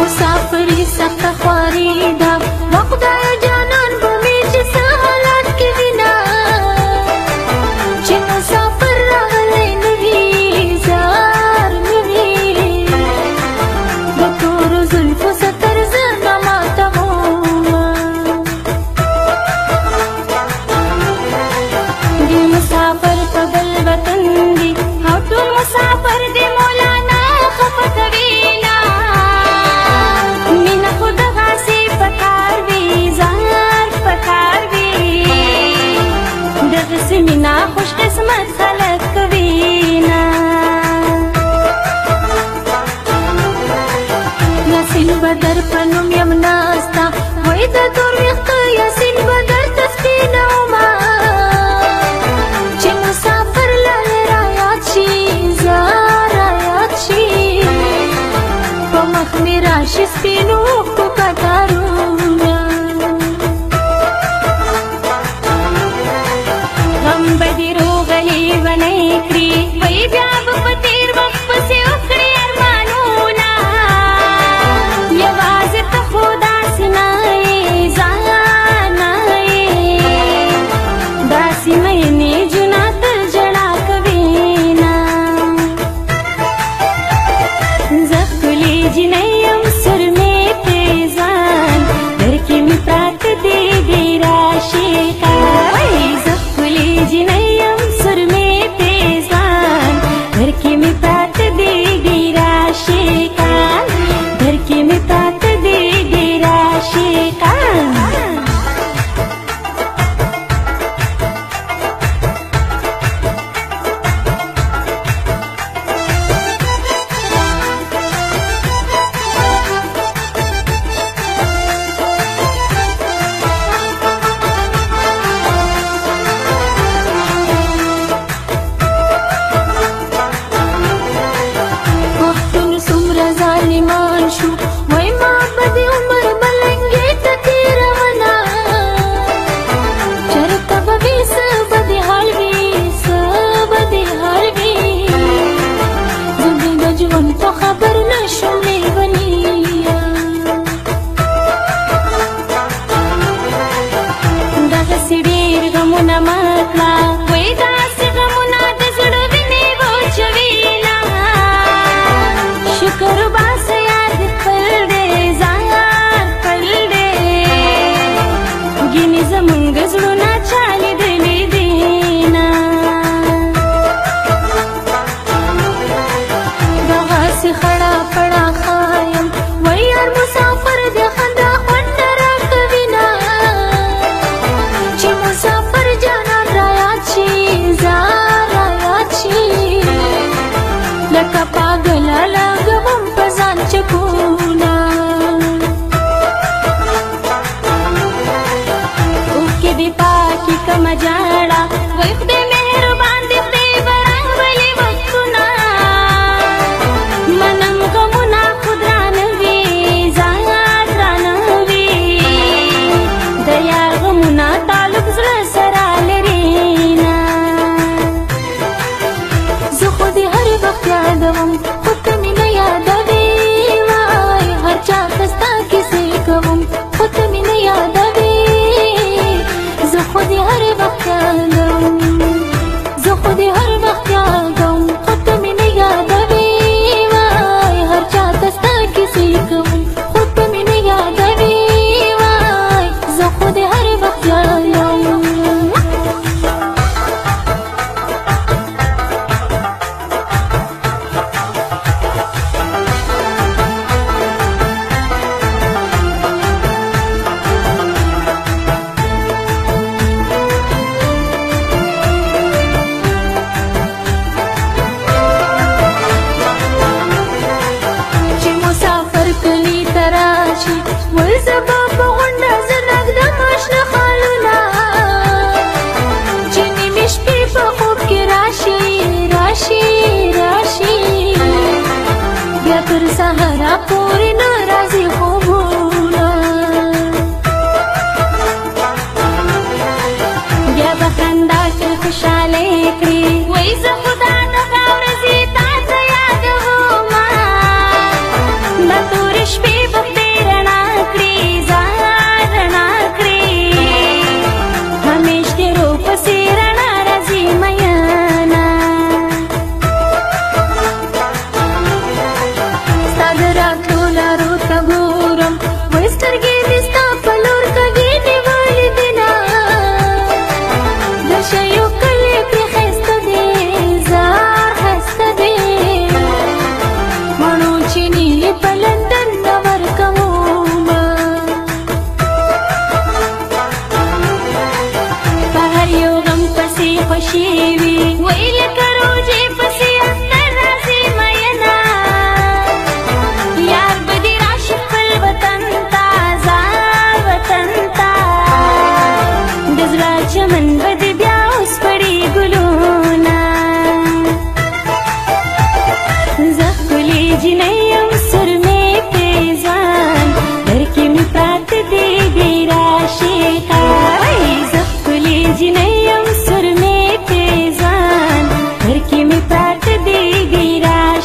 مسافري سخت خواري دا وخدای جانان بمي چې سهالات کې وینا چې مسافر راغلی نوي زار نوي د تورو زلفو ستر زرنا ماتموما دی مسافر په بل وطن دی او ټول مسافر دی مولانا خفه کوینا مینا خود غاسي پکار وی زار پکار وی دغه مینا خوش قسمت خلق کوینا یاسین بدر پنوم یم ناستا وای د تور وخت یاسین بدر تسکینه ما چې مسافر لاله رايات شي زار رايات شي په مخ می راشي سپینو کو کټارونا غم بدی روغلی ونی کری وای بیا په تیر وخت پسې وکړي ارمانونه یوازې ته خدا سنای زانای داسې مې جنات جړا کوینا زخلی جنیم سر میں پیزان در کی می پرات دی دی راشقا زخلی جنیم سر میں پیزان در کی می پرات دی دی راشقا در کی می پرات دی دی راشقا وختونه څومره ظالمان شو وای ما به د عمر ملنګې ته تېرومه چېرته به وي څه به دې حال وي څه به دې حال وي زه دې د ژوند په خبر نه شم لیونیه دغسې ډېر غمونه مه کړه وای داسې غمونه د زړه وینې وچوينه شکر باس یاد خپل دې ځان خپل دې ګینې زمونږ زړونه چا لیدلي دینه دغسې خړه پړه ښایم وای یار مسافر دې خندا خوند راکوینه چې مسافر جانان رايات شي زار رايات شي لکه پاگله لګوم په ځان چکونه اوښکې دې پاکې کمه جاړه وای خدای مهربان دې خدای به راولي وختونه منم غمونه خود رانه وي ځان رانه وي د یار غمونه تعلق زړه سره لري نه زه خو دې هر وخت یادوم خو ته مې نه یادوې وای هر چا ته ستا کیسې کوم خو ته مې نه یادوې زه خو دې هر وخت یادوم زه خو دې هر وخت یادوم خو ته مې نه یادوې وای هر چا ته ستا کیسې کوم خو ته مې نه یادوې وای زه خو دې هر وخت یادوم چې مسافر کلی ته راشي وای زه به په غونډه زه نږدم اشنا خالونه چې نیمې شپې په خوب کې راشي راشي راشي بیا تر سهاره پورې نه راځي خوبونه بیا به خندا کې خوشحالۍ کړي وای زه خدا دغه ورځې تا ته یادومه دا تورې شپې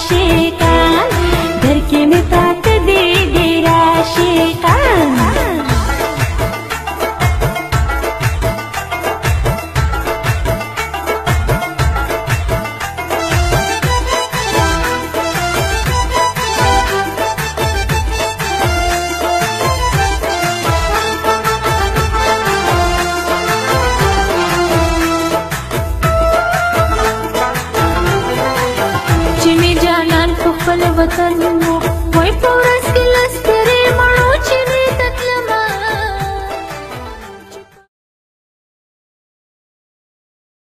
شي